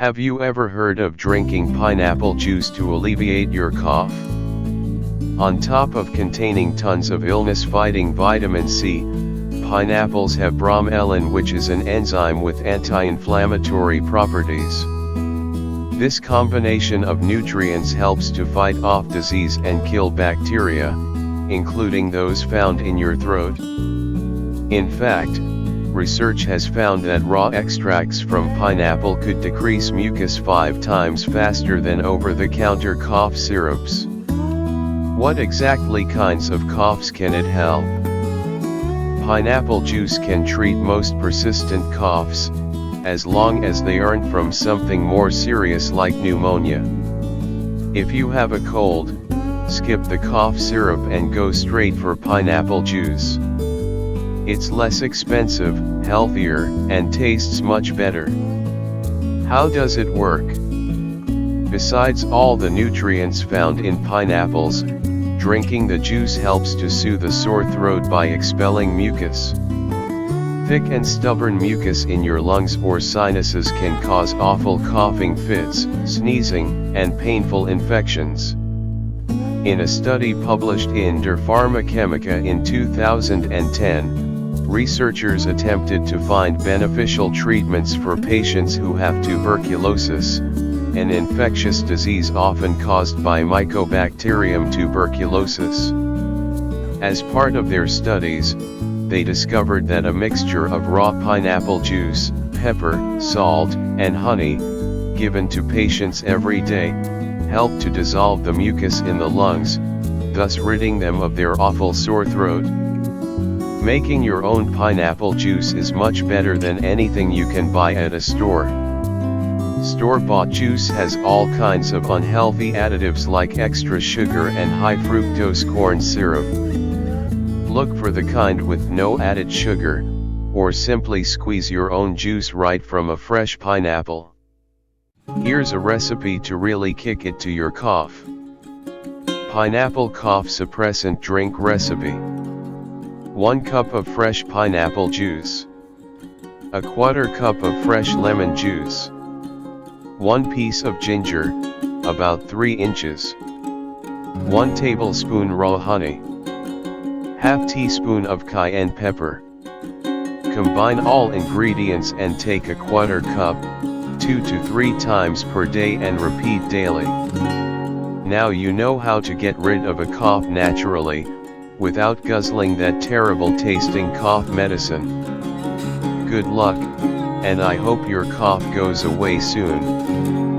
Have you ever heard of drinking pineapple juice to alleviate your cough? On top of containing tons of illness-fighting vitamin C, pineapples have bromelain, which is an enzyme with anti-inflammatory properties. This combination of nutrients helps to fight off disease and kill bacteria, including those found in your throat. In fact, research has found that raw extracts from pineapple could decrease mucus 5 times faster than over-the-counter cough syrups. What exactly kinds of coughs can it help? Pineapple juice can treat most persistent coughs, as long as they aren't from something more serious like pneumonia. If you have a cold, skip the cough syrup and go straight for pineapple juice. It's less expensive, healthier, and tastes much better. How does it work? Besides all the nutrients found in pineapples, drinking the juice helps to soothe the sore throat by expelling mucus. Thick and stubborn mucus in your lungs or sinuses can cause awful coughing fits, sneezing, and painful infections. In a study published in Der Pharmakochemica in 2010, researchers attempted to find beneficial treatments for patients who have tuberculosis, an infectious disease often caused by Mycobacterium tuberculosis. As part of their studies, they discovered that a mixture of raw pineapple juice, pepper, salt, and honey, given to patients every day, helped to dissolve the mucus in the lungs, thus ridding them of their awful sore throat. Making your own pineapple juice is much better than anything you can buy at a store. Store-bought juice has all kinds of unhealthy additives like extra sugar and high fructose corn syrup. Look for the kind with no added sugar, or simply squeeze your own juice right from a fresh pineapple. Here's a recipe to really kick it to your cough. Pineapple cough suppressant drink recipe. 1 cup of fresh pineapple juice. 1/4 cup of fresh lemon juice. 1 piece of ginger, about 3 inches. 1 tablespoon raw honey. ½ teaspoon of cayenne pepper. Combine all ingredients and take 1/4 cup, 2 to 3 times per day and repeat daily. Now you know how to get rid of a cough naturally, without guzzling that terrible tasting cough medicine. Good luck, and I hope your cough goes away soon.